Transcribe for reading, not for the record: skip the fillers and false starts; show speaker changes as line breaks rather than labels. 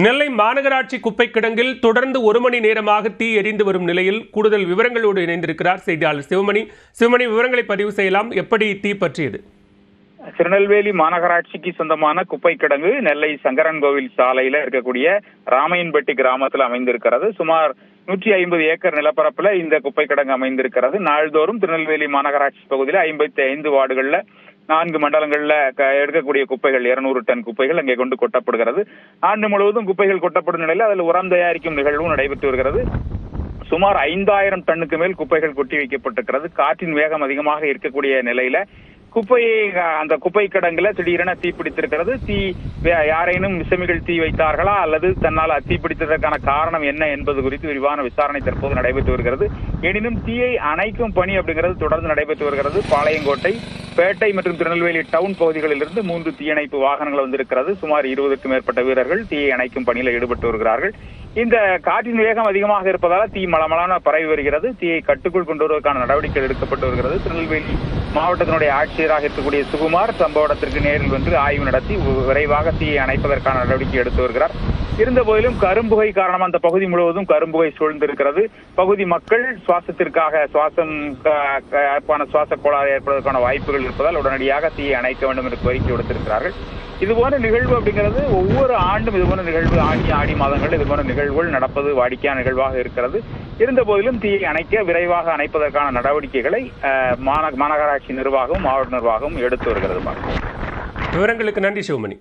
நெல்லை மாநகராட்சி குப்பை கிடங்கில் தொடர்ந்து 1 மணி நேரமாக தீ எரிந்து வரும் நிலையில் கூடுதல் விவரங்களோடு இணைந்திருக்கிறார் செய்தியாளர் சிவமணி. விவரங்களை பதிவு செய்யலாம். எப்படி தீ பற்றியது?
திருநெல்வேலி மாநகராட்சிக்கு சொந்தமான குப்பை கிடங்கு நெல்லை சங்கரன்கோவில் சாலையில இருக்கக்கூடிய ராமையன்பட்டி கிராமத்தில் அமைந்திருக்கிறது. சுமார் 150 ஏக்கர் நிலப்பரப்புல இந்த குப்பை கிடங்கு அமைந்திருக்கிறது. நாள்தோறும் திருநெல்வேலி மாநகராட்சி பகுதியில் 55 வார்டுகள்ல 4 மண்டலங்கள்ல எடுக்கக்கூடிய குப்பைகள் 200 டன் குப்பைகள் அங்கே கொண்டு கொட்டப்படுகிறது. ஆண்டு முழுவதும் குப்பைகள் கொட்டப்படும் நிலையில் அதில் உரம் தயாரிக்கும் நிகழ்வும் நடைபெற்று வருகிறது. சுமார் 5000 டன்னுக்கு மேல் குப்பைகள் கொட்டி வைக்கப்பட்டிருக்கிறது. காற்றின் வேகம் அதிகமாக இருக்கக்கூடிய நிலையில அந்த குப்பை கிடங்குல திடீரென தீ பிடித்திருக்கிறது. யாரேனும் விசமிகள் தீ வைத்தார்களா அல்லது தன்னால் தீ பிடித்ததற்கான காரணம் என்ன என்பது குறித்து விரிவான விசாரணை தற்போது நடைபெற்று வருகிறது. எனினும் தீயை அணைக்கும் பணி அப்படிங்கிறது தொடர்ந்து நடைபெற்று வருகிறது. பாளையங்கோட்டை, பேட்டை மற்றும் திருநெல்வேலி டவுன் பகுதிகளில் இருந்து 3 தீயணைப்பு வாகனங்கள் வந்திருக்கிறது. சுமார் 20க்கும் மேற்பட்ட வீரர்கள் தீயை அணைக்கும் பணியில் ஈடுபட்டு வருகிறார்கள். இந்த காற்றின் வேகம் அதிகமாக இருப்பதால் தீ மளமளான பரவி வருகிறது. தீயை கட்டுக்குள் கொண்டு வருவதற்கான நடவடிக்கைகள் எடுக்கப்பட்டு வருகிறது. திருநெல்வேலி மாவட்டத்தினுடைய ஆட்சியராக இருக்கக்கூடிய சுகுமார் சம்பவ இடத்திற்கு நேரில் வந்து ஆய்வு நடத்தி விரைவாக தீயை அணைப்பதற்கான நடவடிக்கை எடுத்து வருகிறார். இருந்த போதிலும் கரும்புகை காரணமாக அந்த பகுதி முழுவதும் கரும்புகை சூழ்ந்திருக்கிறது. பகுதி மக்கள் சுவாசத்திற்காக சுவாச கோளாறு ஏற்படுவதற்கான வாய்ப்புகள் இருப்பதால் உடனடியாக தீயை அணைக்க வேண்டும் என்று கோரிக்கை விடுத்திருக்கிறார்கள். இதுபோன்ற நிகழ்வு அப்படிங்கிறது ஒவ்வொரு ஆண்டும் இதுபோன்ற நிகழ்வு ஆடி மாதங்கள் இதுபோன்ற நிகழ்வுகள் நடப்பது வாடிக்கையான நிகழ்வாக இருக்கிறது. இருந்த போதிலும் தீயை அணைக்க விரைவாக அணைப்பதற்கான நடவடிக்கைகளை மாநகராட்சி நிர்வாகம் மாவட்ட நிர்வாகம் எடுத்து வருகிறது.
விவரங்களுக்கு நன்றி சிவமணி.